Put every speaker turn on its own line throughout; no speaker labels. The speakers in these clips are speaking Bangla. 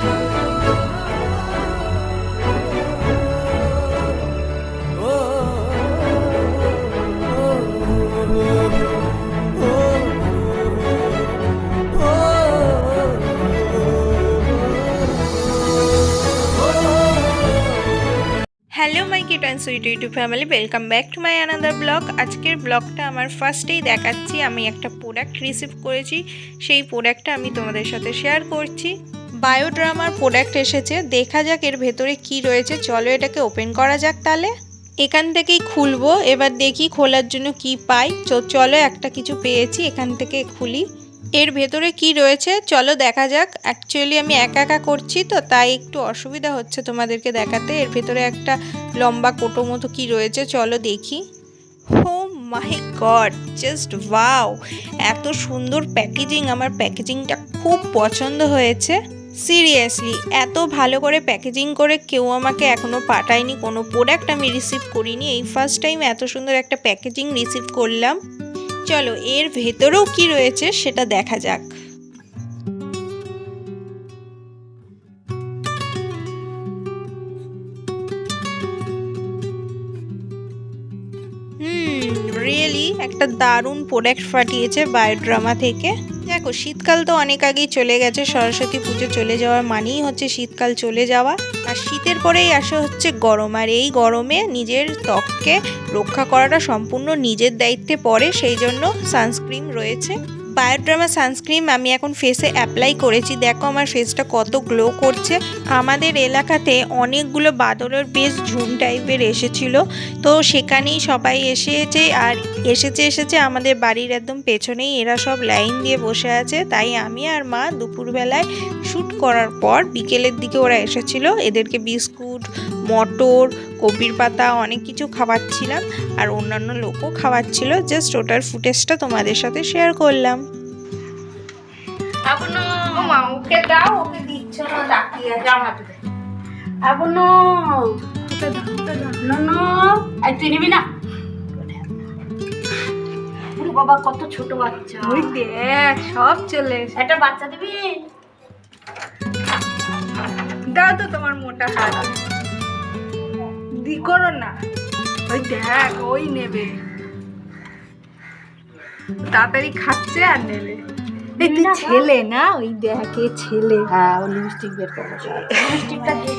Hello my cute and sweet YouTube family, welcome back to my another blog. আজকের ব্লগটা আমার ফার্স্টেই দেখাচ্ছি। আমি একটা প্রোডাক্ট রিসিভ করেছি, সেই প্রোডাক্টটা আমি তোমাদের সাথে শেয়ার করছি। বায়োড্রামার প্রোডাক্ট এসেছে, দেখা যাক এর ভেতরে কি রয়েছে। চলো এটাকে ওপেন করা যাক। তাহলে এখান থেকেই খুলবো, এবার দেখি খোলার জন্য কি পাই। চলো একটা কিছু পেয়েছি, এখান থেকে খুলি। এর ভেতরে কি রয়েছে চলো দেখা যাক। অ্যাকচুয়ালি আমি একা একা করছি তো, তাই একটু অসুবিধা হচ্ছে তোমাদেরকে দেখাতে। এর ভেতরে একটা লম্বা কোটো মতো কি রয়েছে চলো দেখি। ও মাই গড, জাস্ট ওয়াও! এত সুন্দর প্যাকেজিং, আমার প্যাকেজিংটা খুব পছন্দ হয়েছে। সিরিয়াসলি এত ভালো করে প্যাকেজিং করে কেউ আমাকে এখনও পাঠায়নি, কোনো প্রোডাক্ট আমি রিসিভ করিনি। এই ফার্স্ট টাইম এত সুন্দর একটা প্যাকেজিং রিসিভ করলাম। চলো এর ভেতরেও কি রয়েছে সেটা দেখা যাক। রিয়েলি একটা দারুণ প্রোডাক্ট পাঠিয়েছে বায়োড্রামা থেকে। দেখো শীতকাল তো অনেক আগেই চলে গেছে, সরস্বতী পুজো চলে যাওয়ার মানেই হচ্ছে শীতকাল চলে যাওয়া। আর শীতের পরেই আসে হচ্ছে গরম, আর এই গরমে নিজের ত্বককে রক্ষা করাটা সম্পূর্ণ নিজের দায়িত্বে পড়ে। সেই জন্য সানস্ক্রিন রয়েছে। বায়োড্রামা সানস্ক্রিন আমি এখন ফেসে অ্যাপ্লাই করেছি। দেখো আমার ফেসটা কত গ্লো করছে। আমাদের এলাকাতে অনেকগুলো বাদরের বেশ ঝুম টাইপের এসেছিল, তো সেখানেই সবাই এসেছে। আর এসেছে আমাদের বাড়ির একদম পেছনেই এরা সব লাইন দিয়ে বসে আছে। তাই আমি আর মা দুপুরবেলায় শ্যুট করার পর বিকেলের দিকে ওরা এসেছিল, এদেরকে বিস্কুট, মটর, কপির পাতা অনেক কিছু খাওয়াচ্ছিলাম, আর অন্যান্য লোকও খাওয়াচ্ছিল। জাস্ট ওটার ফুটেজটা তোমাদের সাথে শেয়ার করলাম। ওকে দাও, ওকে দিচ্ছ না, তাকিয়ে আছে।
তুই নিবি না? বাবা কত ছোট বাচ্চা,
ওই দেখ সব চলে এসে।
একটা বাচ্চা দিবি?
দাও তো তোমার মোটা হাত, দি করো না। ওই দেখ ওই নেবে, তাড়াতাড়ি খাচ্ছে আর নেবে। এই তুই ছেলে না, ওই দেখ এ ছেলে।
হ্যাঁ ও লিপস্টিক বের করবো, লিপস্টিকটা দিয়ে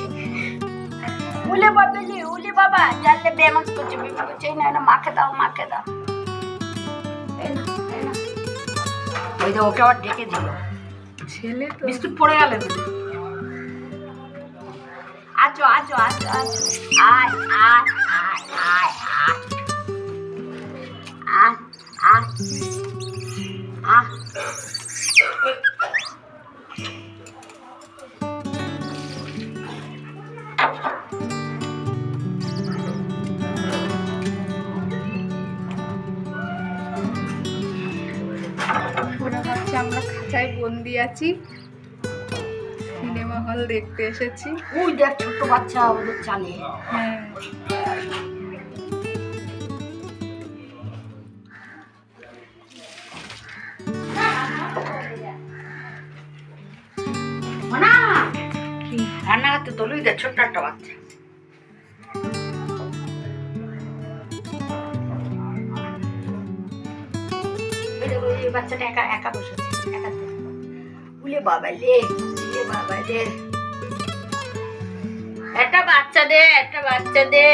উলে বাবা, উলে বাবা জানলে বেমাক করছে, বেমাক করছে। না মাকে দাও, মাকে দাও। ওই যে ওকে আবার ডেকে দিল,
ছেলে তো।
বিস্কুট পড়ে গেল। আছো আছো আছো আছো, আয় আয় আয় আয় আয় আয় আয়।
ওরা ভাবছে আমরা খাঁচায় বন্দি আছি, সিনেমা হল দেখতে এসেছি।
ওই দেখ ছোট বাচ্চা ওদের চালে।
হ্যাঁ
রান্নাঘাতে তোলুই দেখ ছোট্ট একটা বাচ্চা। বাচ্চাটা একা একা বসেছে, একা। উলে বাবা লে, উলে বাবা লে, একটা বাচ্চা দে, একটা বাচ্চা দে।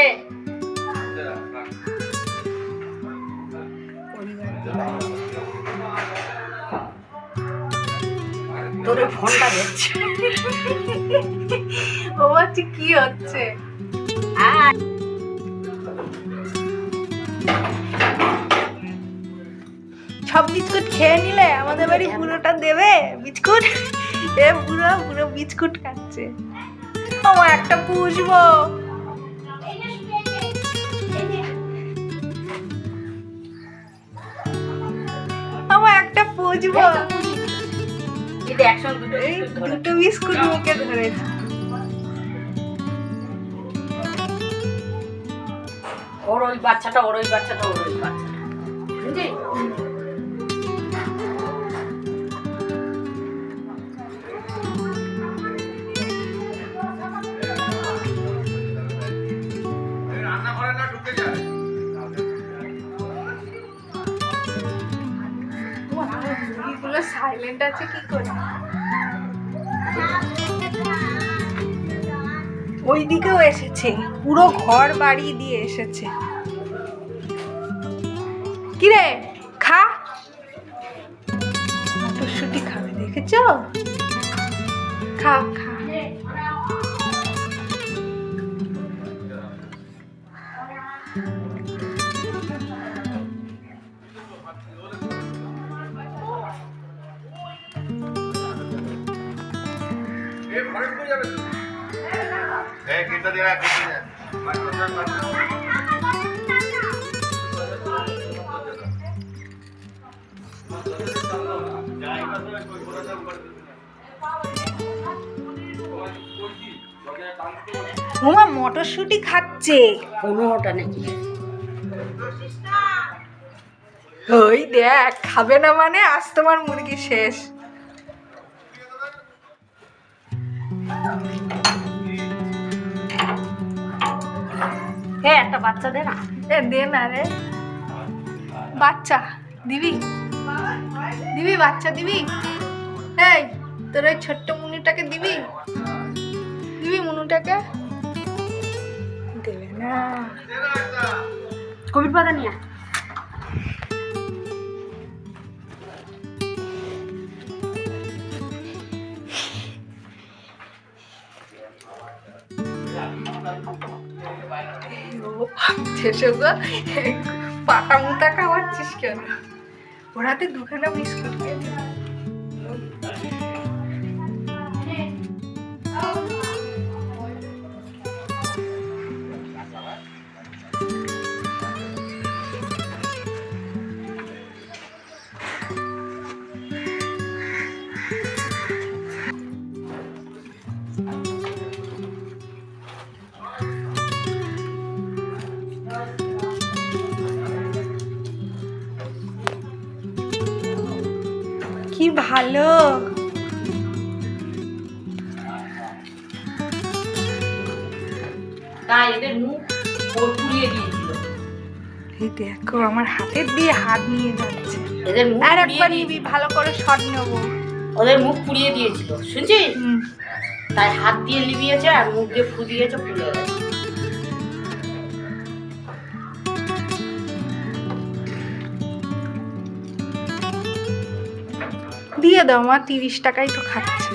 তোর ফোনটা দেখছে,
ও ভাবছে কি হচ্ছে। সব বিস্কুট খেয়ে নিলে আমাদের বাড়ি পুরোটা দেবে বিস্কুট। এ পুরো পুরো বিস্কুট খাচ্ছে। আমার একটা পুষবো, আমার একটা পুষবো। এই দুটো বিস্কুট মুখে ধরেছে।
ওর ওই বাচ্চাটা, ওর ওই বাচ্চাটা, ওর ওই বাচ্চাটা বুঝলি?
সাইলেন্ট আছে কি করে? ওই দিকেও এসেছে, পুরো ঘর বাড়ি দিয়ে এসেছে। কিরে খা, মটরশুঁটি খাবে দেখেছ? খা খা। ওমা মটরশুঁটি খাচ্ছে।
15টা নাকি?
ওই দেখ, খাবে না মানে আজ তোমার মুরগি শেষ।
হ্যাঁ, একটা বাচ্চা দে না।
দে না রে, বাচ্চা দিবি? দিবি বাচ্চা দিবি? এই তোর ওই ছোট্ট মুনুটাকে দিবি? দিবি মুনুটাকে? দেবে না।
কবির পাতা নিয়ে
পাতা মুতা খাওয়াচ্ছিস কেন? ওর হাতে দুখানা বিস্কুট খেয়ে নে। কি ভালো।
তাই এদের মুখ পুড়িয়ে দিয়েছিল।
এই দেখো আমার হাতের দিয়ে হাত নিয়ে যাচ্ছে।
এদের মুখ
আর একবার নিবি, ভালো করে শট নেবো।
ওদের মুখ পুড়িয়ে দিয়েছিল, শুনছিস? তাই হাত দিয়ে লিবিয়েছে আর মুখ দিয়ে ফু দিয়েছে, পুড়ে গেছে।
দিয়ে দাও মা, 30 টাকাই তো খাচ্ছে।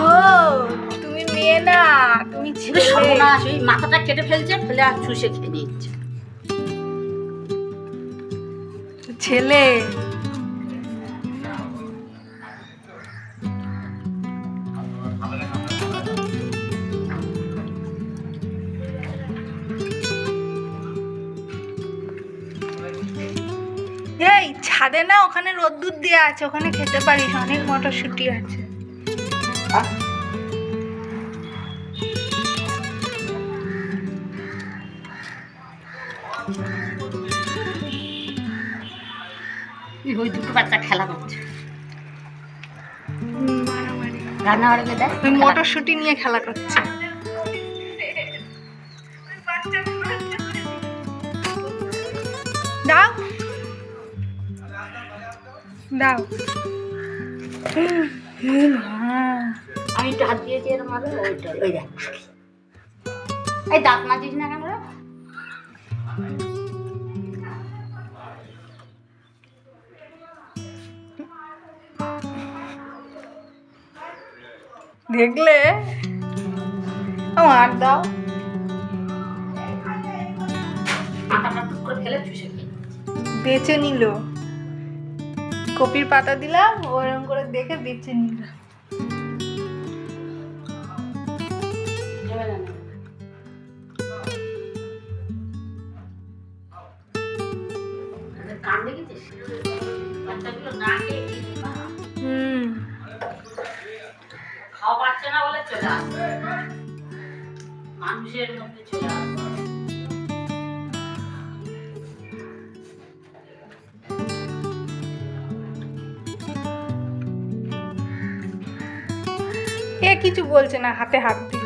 ও তুমি মেয়ে না, তুমি ছেলে।
সর্বনাশ, ওই মাথাটা কেটে ফেলছে, ফেলে আর চুষে খেয়ে নিচ্ছে।
ছেলে। এই ছাদে না, ওখানে রোদ্দুর দেওয়া আছে, ওখানে খেতে পারিস, অনেক মটরশুঁটি আছে।
ওই দুটো বাচ্চা খেলা করছে।
মারামারি।
রান্নাঘরে দেখ,
ওই মটরশুঁটি নিয়ে খেলা করছে। দাও দাও।
আমি একটু হাত দিয়েছি এরকম ভাবে, ওইটা ওই দেখ। এই দাঁত মাজিস না কেন রে?
দেখলে আমার দাও।
মাথাটা টুক করে ফেলে চুষে খেয়ে
বেছে নিল। কপির পাতা দিলাম, ওরকম করে দেখে বেছে নিল।
কান দেখেছিস? বাচ্চাগুলো না খেয়ে খাওয়া পাচ্ছে না বলে চলে আসে, মানুষের মধ্যে চলে আসে।
এ কিছু বলছে না, হাতে হাত দিল।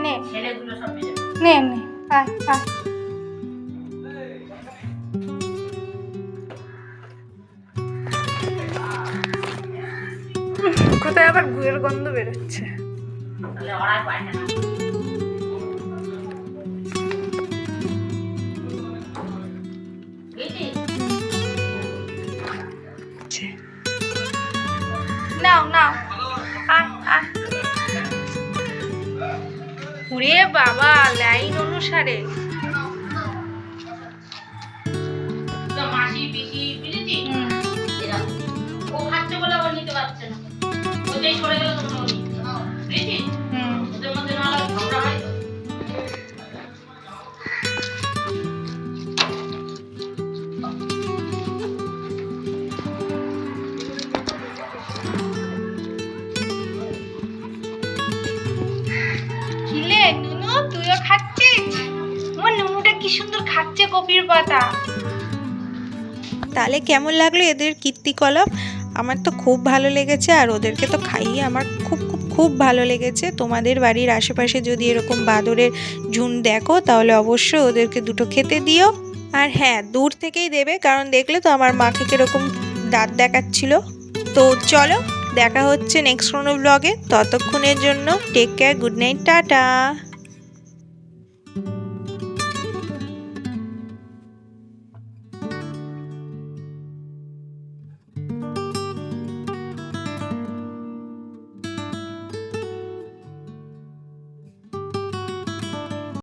নে
ছেলেগুলো সব মেরে
নে নে আয় আয়। কোথায় আবার গুয়ের গন্ধ বেরোচ্ছে।
তাহলে ওরাই পায় না বুঝলি?
নাও নাও আয় আয়। ওরে বাবা, লাইন অনুসারে।
তো মাসি পিসি বুঝেছিস? এরকম। ও খাচ্ছে বলে ও নিতে পারছে না। ও যেই সরে গেল তখন ও নিচ্ছে। বুঝেছিস? ওদের মধ্যে না হলে ঝগড়া হয় তো।
কিলে নুনু, তুইও খাচ্ছিস? আমার নুনুটা কি সুন্দর খাচ্ছে কপির পাতা। তাহলে কেমন লাগলো এদের কীর্তিকলাপ? আমার তো খুব ভালো লেগেছে, আর ওদেরকে তো খাইয়ে আমার খুব খুব খুব ভালো লেগেছে। তোমাদের বাড়ির আশেপাশে যদি এরকম বাঁদরের ঝুন্ড দেখো তাহলে অবশ্যই ওদেরকে দুটো খেতে দিও। আর হ্যাঁ, দূর থেকেই দেবে, কারণ দেখলে তো আমার মাকে কিরকম দাঁত দেখাচ্ছিল। তো চলো, দেখা হচ্ছে নেক্সট কোনো ব্লগে। ততক্ষণের জন্য take care, good night, tata.